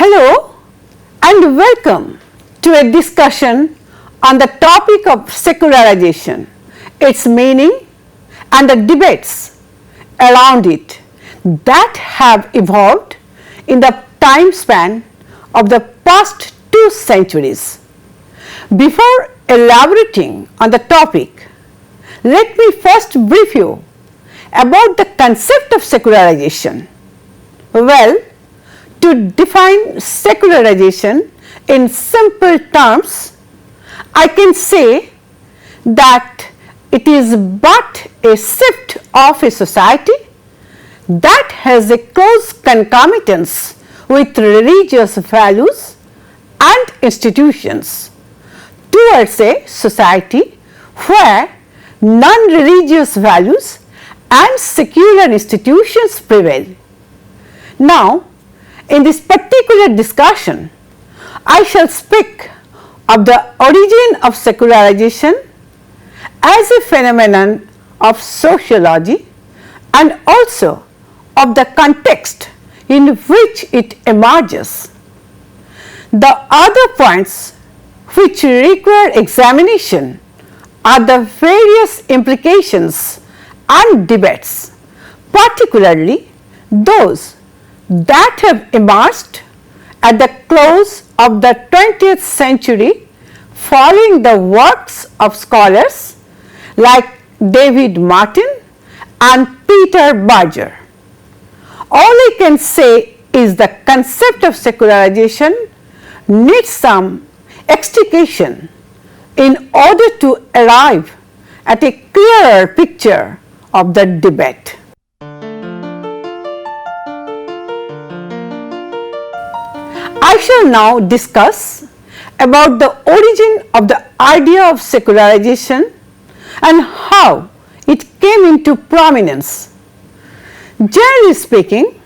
Hello and welcome to a discussion on the topic of secularization, its meaning and the debates around it that have evolved in the time span of the past 2 centuries. Before elaborating on the topic, let me first brief you about the concept of secularization. Well, to define secularization in simple terms, I can say that it is but a shift of a society that has a close concomitance with religious values and institutions towards a society where non-religious values and secular institutions prevail. Now, in this particular discussion, I shall speak of the origin of secularization as a phenomenon of sociology and also of the context in which it emerges. The other points which require examination are the various implications and debates, particularly those that have emerged at the close of the 20th century following the works of scholars like David Martin and Peter Berger. All I can say is the concept of secularization needs some extrication in order to arrive at a clearer picture of the debate. I shall now discuss about the origin of the idea of secularization and how it came into prominence. Generally speaking,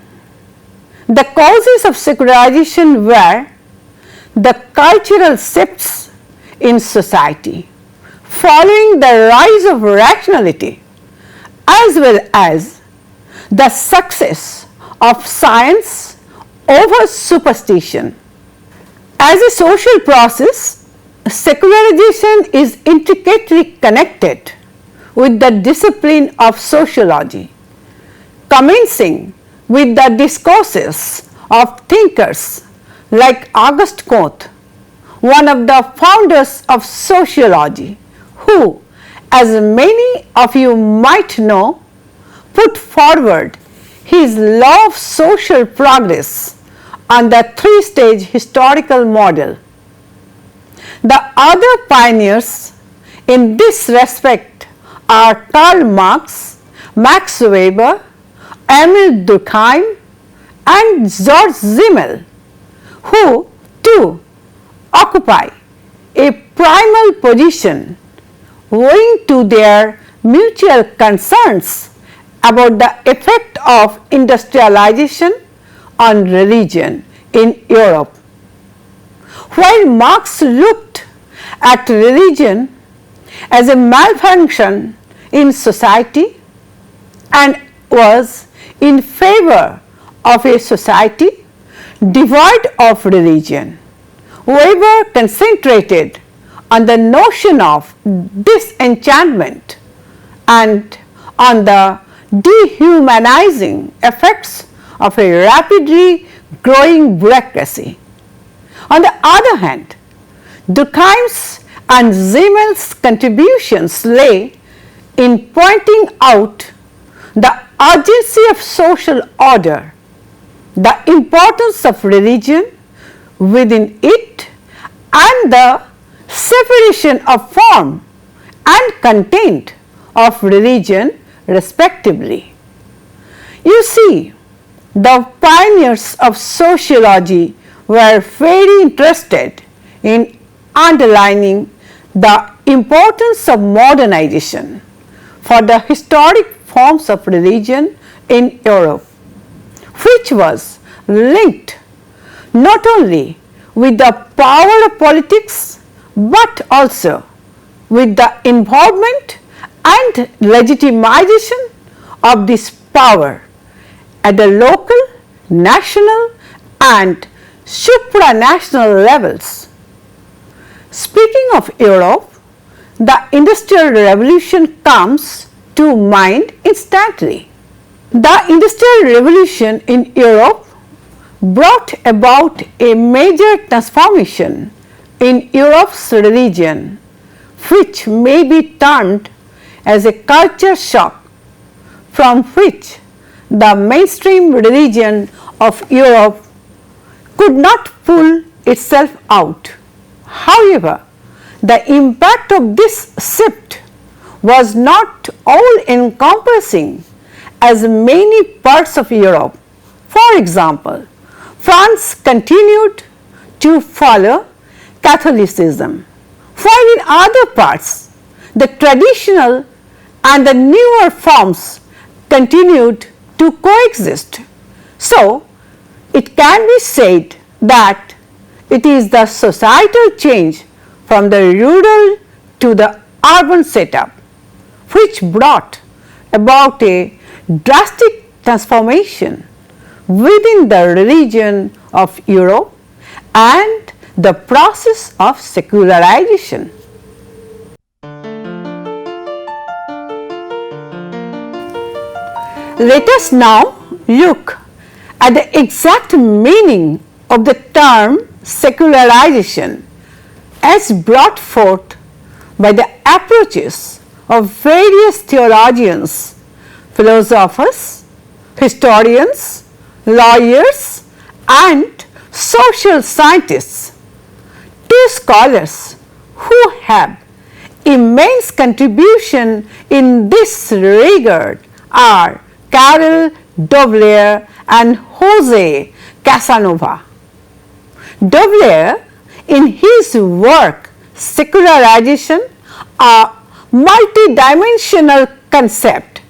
the causes of secularization were the cultural shifts in society following the rise of rationality as well as the success of science over superstition. As a social process, secularization is intricately connected with the discipline of sociology, commencing with the discourses of thinkers like Auguste Comte, one of the founders of sociology, who, as many of you might know, put forward his law of social progress on the 3-stage historical model. The other pioneers in this respect are Karl Marx, Max Weber, Emil Durkheim and George Simmel, who too occupy a primal position owing to their mutual concerns about the effect of industrialization on religion in Europe. While Marx looked at religion as a malfunction in society and was in favor of a society devoid of religion, Weber concentrated on the notion of disenchantment and on the dehumanizing effects of a rapidly growing bureaucracy. On the other hand, Durkheim's and Simmel's contributions lay in pointing out the urgency of social order, the importance of religion within it, and the separation of form and content of religion respectively. You see, the pioneers of sociology were very interested in underlining the importance of modernization for the historic forms of religion in Europe, which was linked not only with the power of politics but also with the involvement and legitimization of this power at the local, national and supranational levels. Speaking of Europe, the Industrial Revolution comes to mind instantly. The Industrial Revolution in Europe brought about a major transformation in Europe's religion, which may be termed as a culture shock, from which the mainstream religion of Europe could not pull itself out. However, the impact of this shift was not all-encompassing as many parts of Europe. For example, France continued to follow Catholicism, while in other parts the traditional and the newer forms continued to coexist. So, it can be said that it is the societal change from the rural to the urban setup which brought about a drastic transformation within the religion of Europe and the process of secularization. Let us now look at the exact meaning of the term secularization as brought forth by the approaches of various theologians, philosophers, historians, lawyers, and social scientists. Two scholars who have immense contribution in this regard are Carol Tobler and Jose Casanova. Tobler, in his work Secularization, a multidimensional concept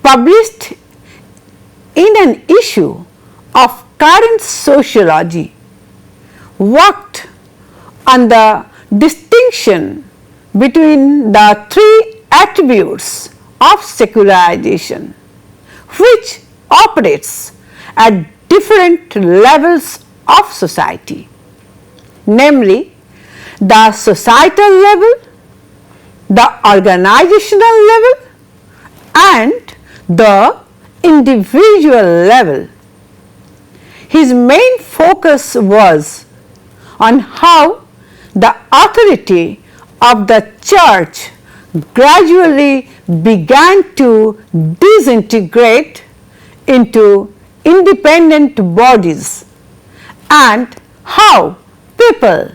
published in an issue of current Sociology, worked on the distinction between the three attributes of secularization, which operates at different levels of society, namely the societal level, the organizational level, and the individual level. His main focus was on how the authority of the church gradually began to disintegrate into independent bodies, and how people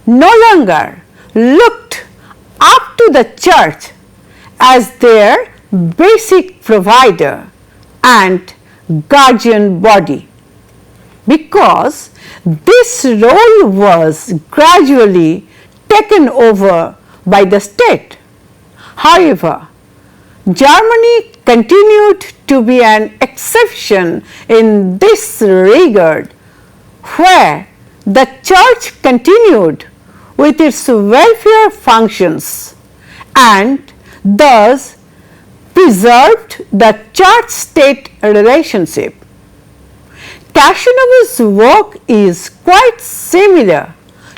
no longer looked up to the church as their basic provider and guardian body, because this role was gradually taken over by the state. However, Germany continued to be an exception in this regard, where the church continued with its welfare functions and thus preserved the church-state relationship. Casanova's work is quite similar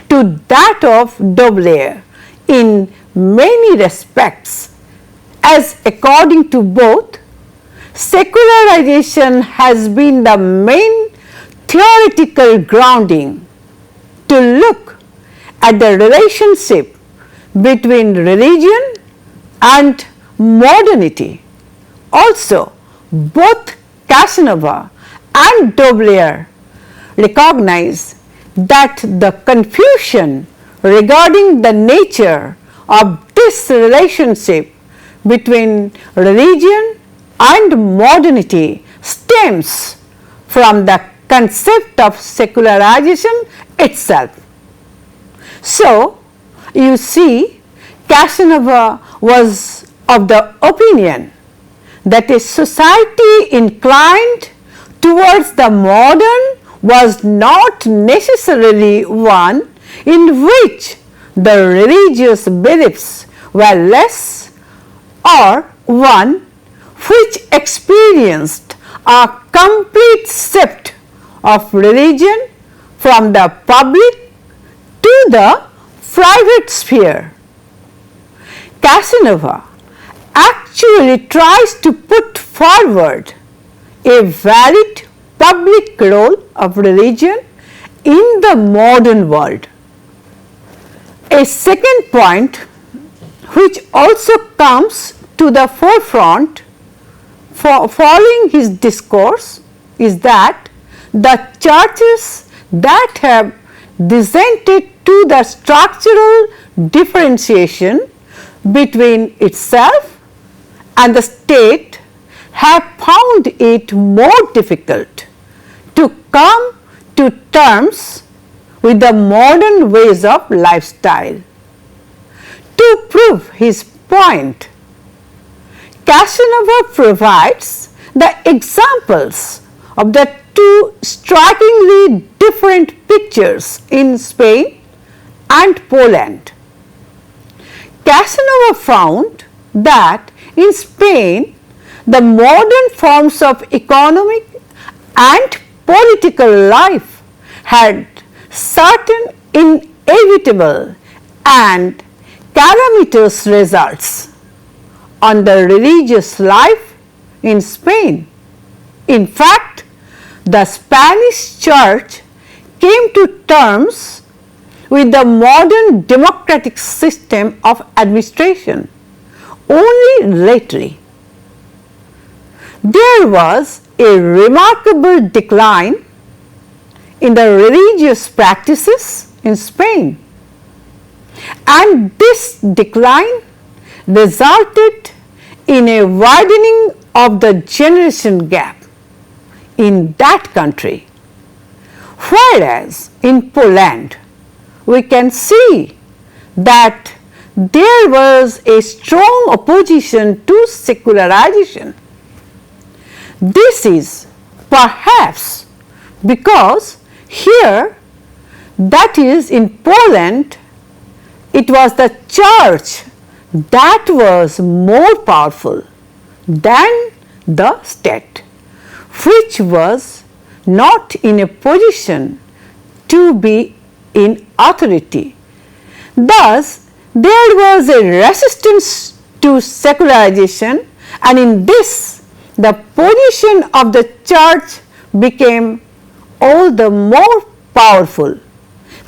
to that of Tobler in many respects, as according to both, secularization has been the main theoretical grounding to look at the relationship between religion and modernity. Also, both Casanova and Tobler recognize that the confusion regarding the nature of this relationship between religion and modernity stems from the concept of secularization itself. So, you see, Casanova was of the opinion that a society inclined towards the modern was not necessarily one in which the religious beliefs were less, or one which experienced a complete shift of religion from the public to the private sphere. Casanova actually tries to put forward a valid public role of religion in the modern world. A second point which also comes to the forefront following his discourse is that the churches that have dissented to the structural differentiation between itself and the state have found it more difficult to come to terms with the modern ways of lifestyle. To prove his point, Casanova provides the examples of the two strikingly different pictures in Spain and Poland. Casanova found that in Spain, the modern forms of economic and political life had certain inevitable and calamitous results on the religious life in Spain. In fact, the Spanish Church came to terms with the modern democratic system of administration only lately. There was a remarkable decline in the religious practices in Spain, and this decline resulted in a widening of the generation gap in that country, whereas in Poland we can see that there was a strong opposition to secularization. This is perhaps because here, that is in Poland, it was the church that was more powerful than the state, which was not in a position to be in authority. Thus, there was a resistance to secularization, and in this, the position of the church became all the more powerful.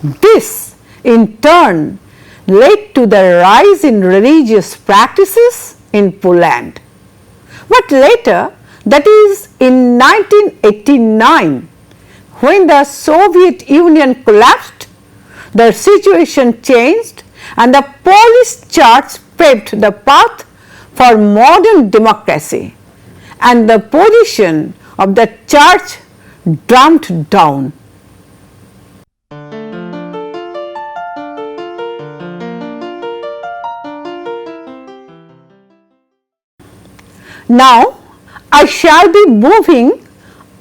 This, in turn, led to the rise in religious practices in Poland. But later, that is in 1989, when the Soviet Union collapsed, the situation changed and the Polish church paved the path for modern democracy, and the position of the church dumped down. Now, I shall be moving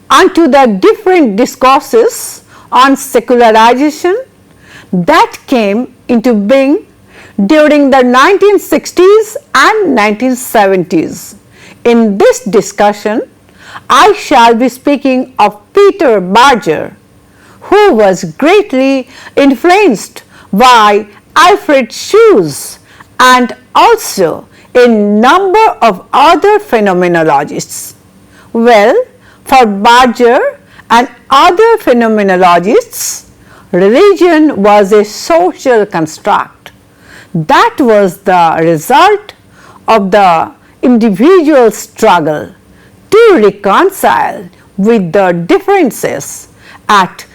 on to the different discourses on secularization that came into being during the 1960s and 1970s. In this discussion, I shall be speaking of Peter Berger, who was greatly influenced by Alfred Schulz and also a number of other phenomenologists. Well, for Berger and other phenomenologists, religion was a social construct that was the result of the individual struggle to reconcile with the differences at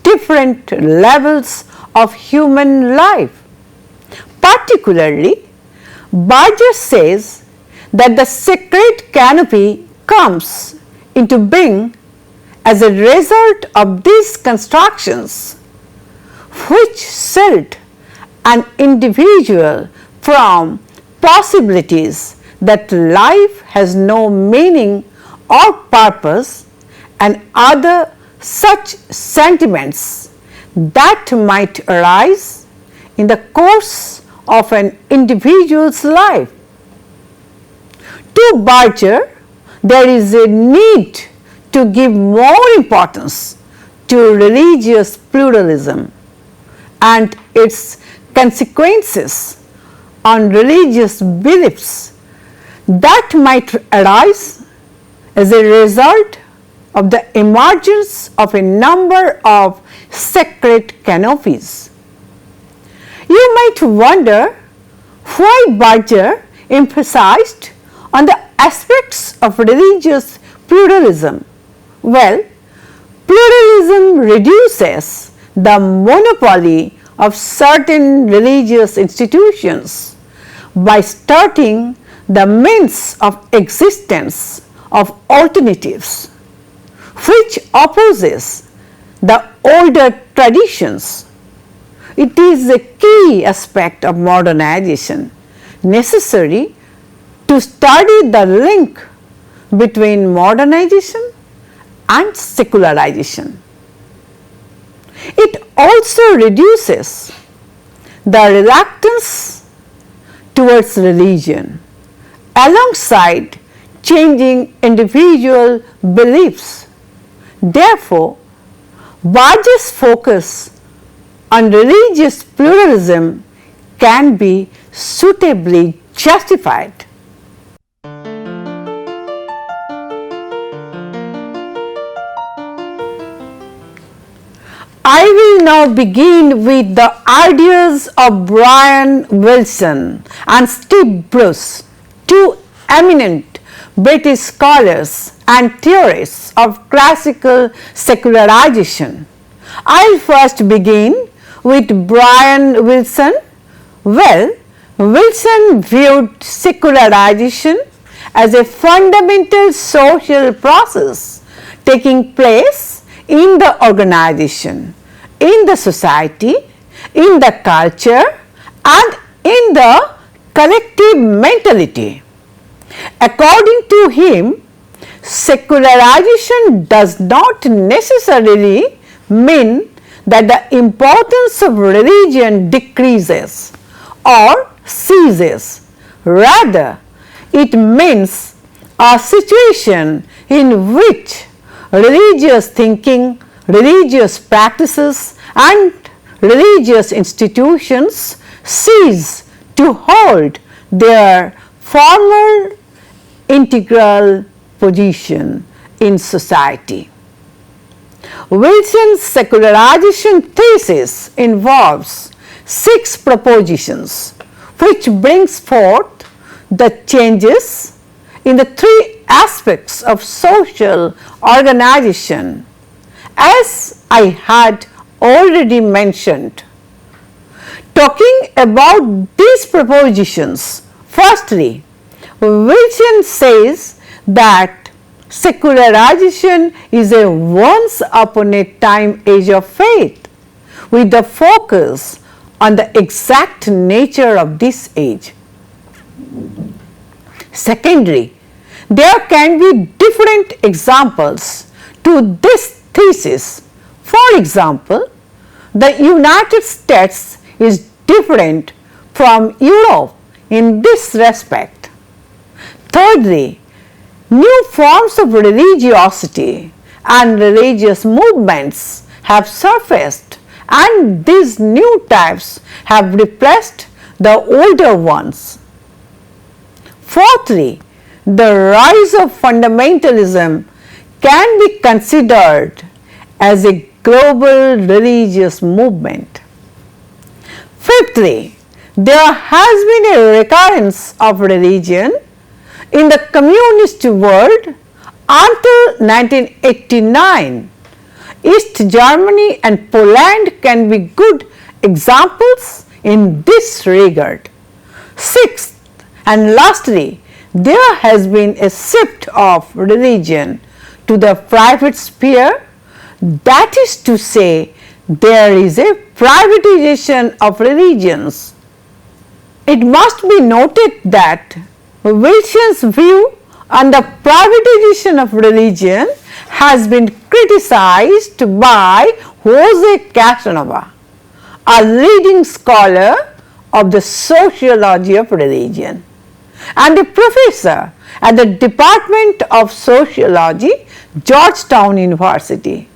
different levels of human life. Particularly, Berger says that the sacred canopy comes into being as a result of these constructions, which shield an individual from possibilities that life has no meaning or purpose, and other such sentiments that might arise in the course of an individual's life. To Berger, there is a need to give more importance to religious pluralism and its consequences on religious beliefs that might arise as a result of the emergence of a number of sacred canopies. You might wonder why Berger emphasized on the aspects of religious pluralism. Well, pluralism reduces the monopoly of certain religious institutions by starting the means of existence of alternatives, which opposes the older traditions. It is a key aspect of modernization necessary to study the link between modernization and secularization. It also reduces the reluctance towards religion alongside changing individual beliefs. Therefore, Berger's focus on religious pluralism can be suitably justified. I will now begin with the ideas of Brian Wilson and Steve Bruce, two eminent British scholars and theorists of classical secularization. I'll first begin with Brian Wilson. Well, Wilson viewed secularization as a fundamental social process taking place in the organization, in the society, in the culture, and in the collective mentality. According to him, secularization does not necessarily mean that the importance of religion decreases or ceases. Rather, it means a situation in which religious thinking, religious practices, and religious institutions cease to hold their former integral position in society. Wilson's secularization thesis involves 6 propositions, which brings forth the changes in the 3 aspects of social organization, as I had already mentioned. Talking about these propositions, firstly, Wilson says that secularization is a once upon a time age of faith, with the focus on the exact nature of this age. Secondly, there can be different examples to this thesis. For example, the United States is different from Europe in this respect. Thirdly, new forms of religiosity and religious movements have surfaced, and these new types have replaced the older ones. Fourthly, the rise of fundamentalism can be considered as a global religious movement. Fifthly, there has been a recurrence of religion in the communist world until 1989. East Germany and Poland can be good examples in this regard. Sixth and lastly, there has been a shift of religion to the private sphere, that is to say, there is a privatization of religions. It must be noted that Wilson's view on the privatization of religion has been criticized by Jose Casanova, a leading scholar of the sociology of religion and a professor at the Department of Sociology, Georgetown University.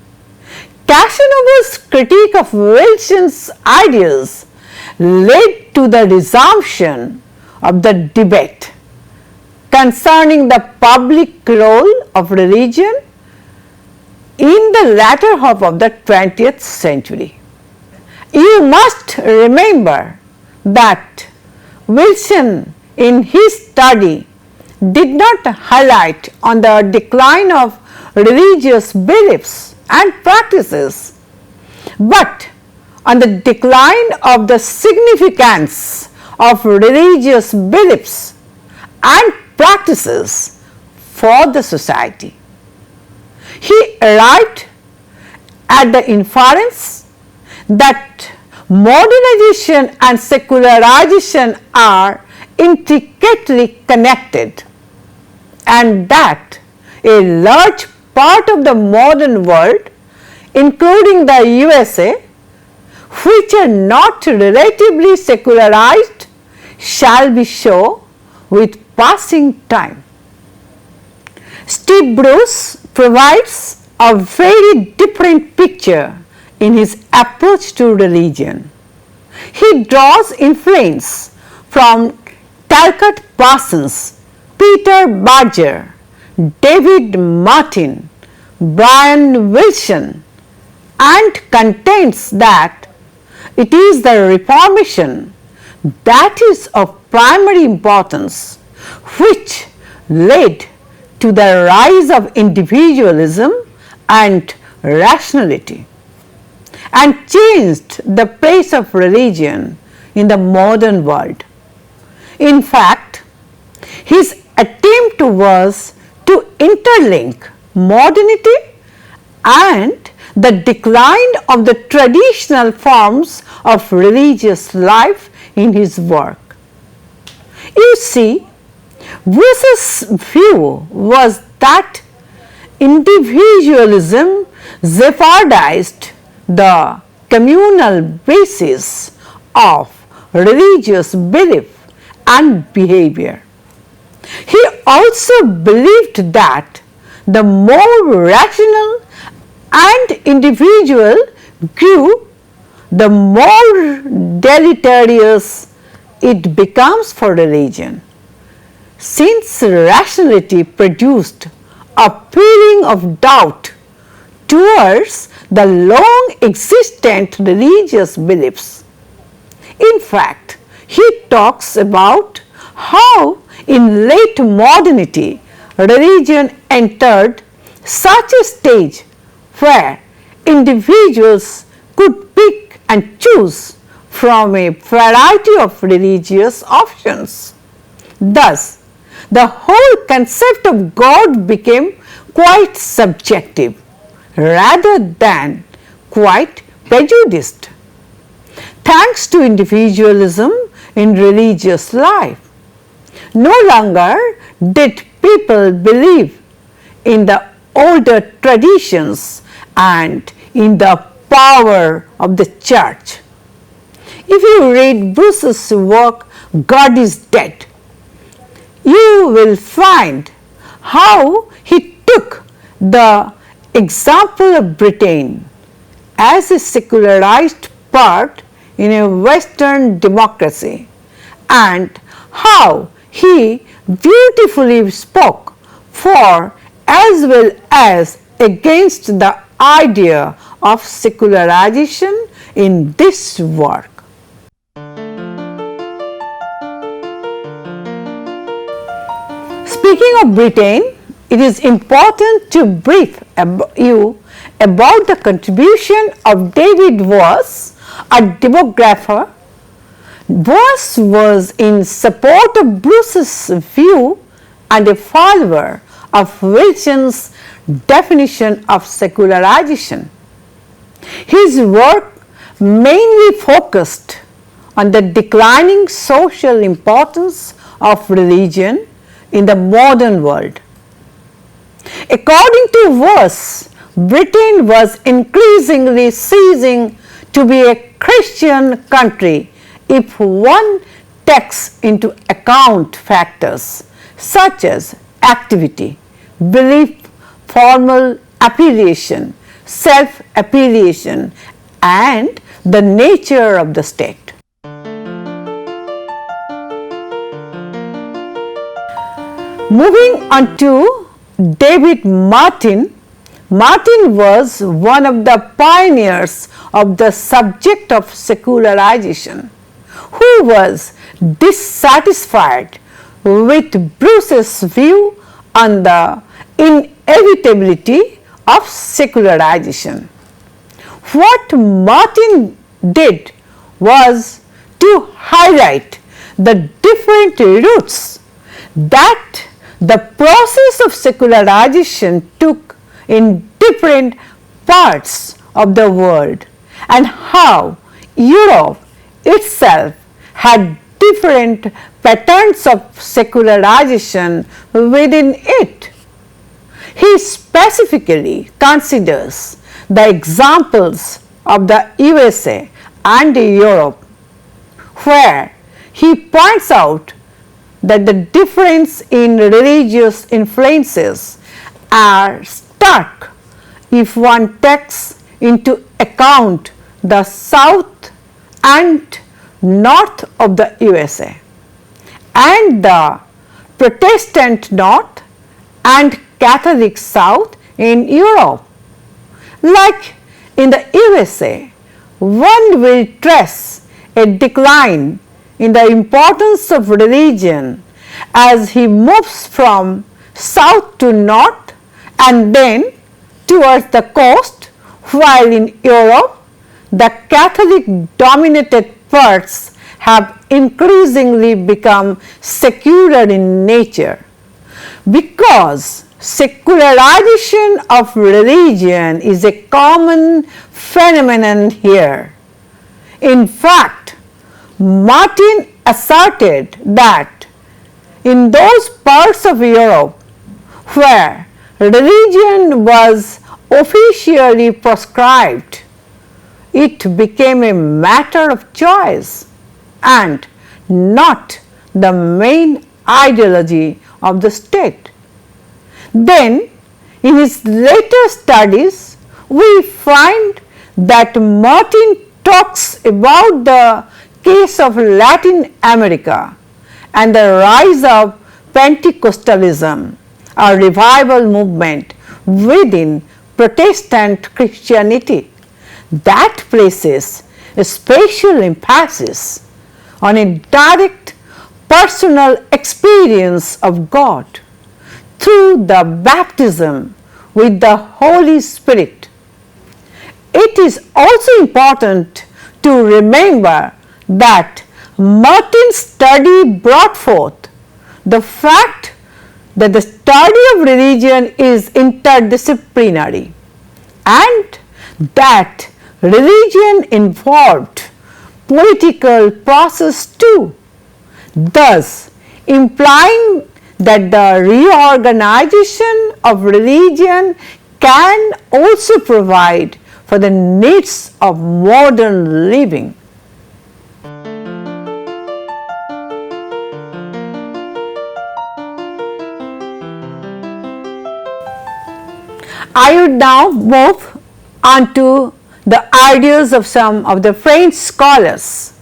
Casanova's critique of Wilson's ideas led to the resumption of the debate concerning the public role of religion in the latter half of the 20th century. You must remember that Wilson, in his study, did not highlight on the decline of religious beliefs and practices, but on the decline of the significance of religious beliefs and practices for the society. He arrived at the inference that modernization and secularization are intricately connected, and that a large part of the modern world, including the USA, which are not relatively secularized, shall be so with passing time. Steve Bruce provides a very different picture in his approach to religion. He draws influence from Talcott Parsons, Peter Berger, David Martin, Brian Wilson, and contends that it is the Reformation that is of primary importance, which led to the rise of individualism and rationality, and changed the place of religion in the modern world. In fact, his attempt was to interlink modernity and the decline of the traditional forms of religious life in his work. You see, Bruce's view was that individualism jeopardized the communal basis of religious belief and behavior. He also believed that the more rational and individual grew, the more deleterious it becomes for religion, since rationality produced a feeling of doubt towards the long existent religious beliefs. In fact, he talks about how in late modernity religion entered such a stage where individuals could pick and choose from a variety of religious options. Thus, the whole concept of God became quite subjective rather than quite prejudiced. Thanks to individualism in religious life, no longer did people believe in the older traditions and in the power of the church. If you read Bruce's work, God is Dead, you will find how he took the example of Britain as a secularized part in a Western democracy, and how he beautifully spoke for as well as against the idea of secularization in this work. Speaking of Britain, it is important to brief you about the contribution of David Voss, a demographer. Voss was in support of Bruce's view and a follower of Wilson's definition of secularization. His work mainly focused on the declining social importance of religion in the modern world. According to Voss, Britain was increasingly ceasing to be a Christian country if one takes into account factors such as activity, belief, formal affiliation, self-affiliation and the nature of the state. Moving on to David Martin. Martin was one of the pioneers of the subject of secularization, who was dissatisfied with Bruce's view on the inevitability of secularization. What Martin did was to highlight the different routes that the process of secularization took in different parts of the world, and how Europe itself had different patterns of secularization within it. He specifically considers the examples of the USA and Europe, where he points out that the difference in religious influences are stark if one takes into account the south and north of the USA and the Protestant north and Catholic south in Europe. Like in the USA, one will trace a decline in the importance of religion as he moves from south to north and then towards the coast, while in Europe the Catholic dominated parts have increasingly become secular in nature. Because secularization of religion is a common phenomenon here. In fact, Martin asserted that in those parts of Europe where religion was officially proscribed, it became a matter of choice and not the main ideology of the state. Then, in his later studies, we find that Martin talks about the case of Latin America and the rise of Pentecostalism, a revival movement within Protestant Christianity that places a special emphasis on a direct personal experience of God through the baptism with the Holy Spirit. It is also important to remember that Martin's study brought forth the fact that the study of religion is interdisciplinary and that religion involved political process too, thus implying that the reorganization of religion can also provide for the needs of modern living. I would now move on to the ideas of some of the French scholars.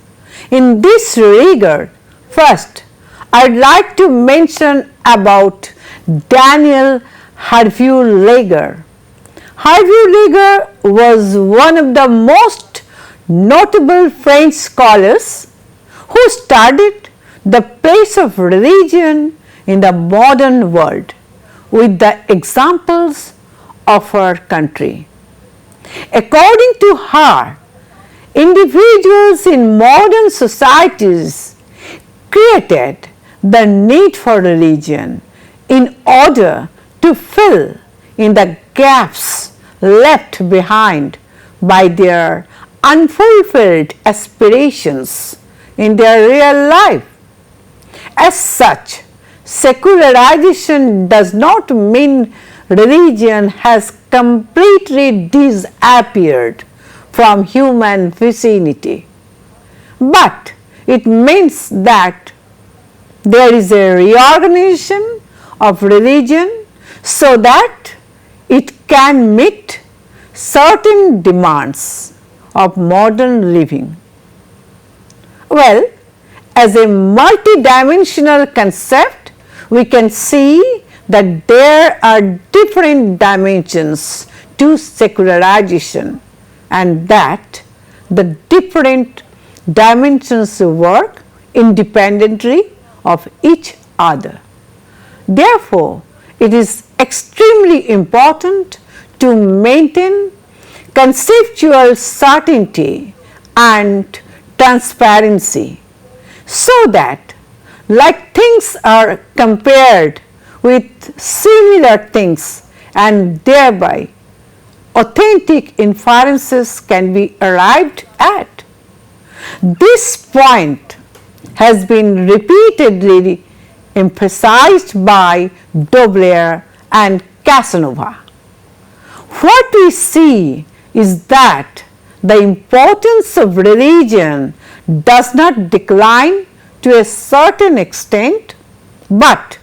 In this regard, first, I would like to mention about Daniel Hervieux-Lager. Hervieux-Lager was one of the most notable French scholars who studied the place of religion in the modern world with the examples of our country. According to her, individuals in modern societies created the need for religion in order to fill in the gaps left behind by their unfulfilled aspirations in their real life. As such, secularization does not mean religion has completely disappeared from human vicinity, but it means that there is a reorganization of religion so that it can meet certain demands of modern living? Well, as a multidimensional concept, we can see that there are different dimensions to secularization, and that the different dimensions work independently of each other. Therefore, it is extremely important to maintain conceptual certainty and transparency, so that like things are compared with similar things, and thereby authentic inferences can be arrived at. This point has been repeatedly emphasized by Tobler and Casanova. What we see is that the importance of religion does not decline to a certain extent, but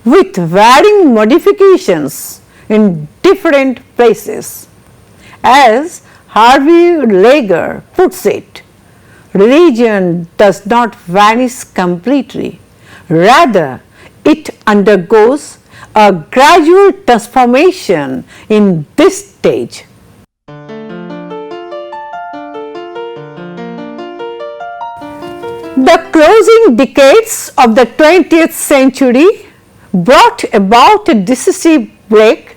with varying modifications in different places. As Harvey Berger puts it, religion does not vanish completely, rather it undergoes a gradual transformation in this stage. The closing decades of the 20th century brought about a decisive break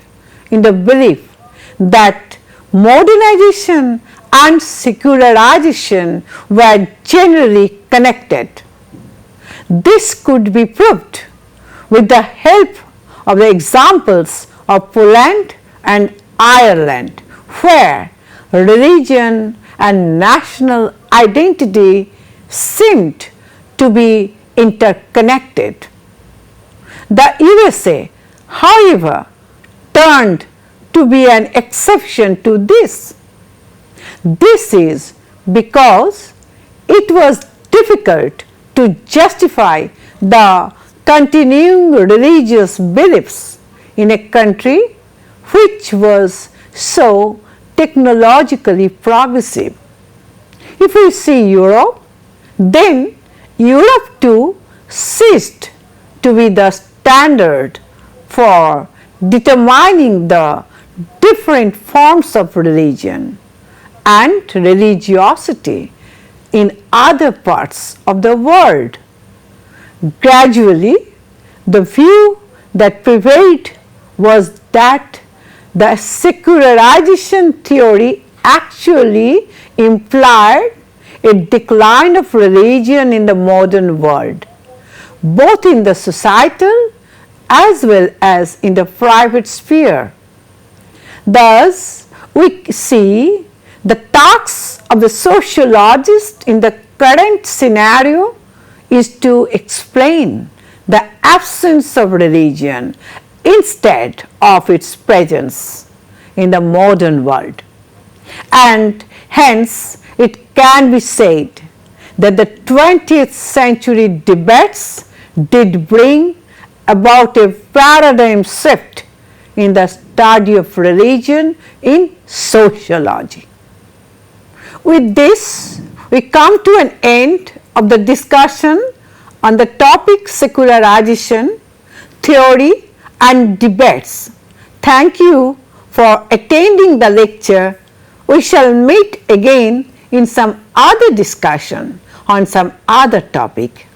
in the belief that modernization and secularization were generally connected. This could be proved with the help of the examples of Poland and Ireland, where religion and national identity seemed to be interconnected. The USA, however, turned to be an exception to this. This is because it was difficult to justify the continuing religious beliefs in a country which was so technologically progressive. If we see Europe, then Europe too ceased to be the standard for determining the different forms of religion and religiosity in other parts of the world. Gradually, the view that prevailed was that the secularization theory actually implied a decline of religion in the modern world, both in the societal as well as in the private sphere. Thus, we see the task of the sociologist in the current scenario is to explain the absence of religion instead of its presence in the modern world. And hence, it can be said that the 20th century debates did bring about a paradigm shift in the study of religion in sociology. With this, we come to an end of the discussion on the topic secularization, theory and debates. Thank you for attending the lecture. We shall meet again in some other discussion on some other topic.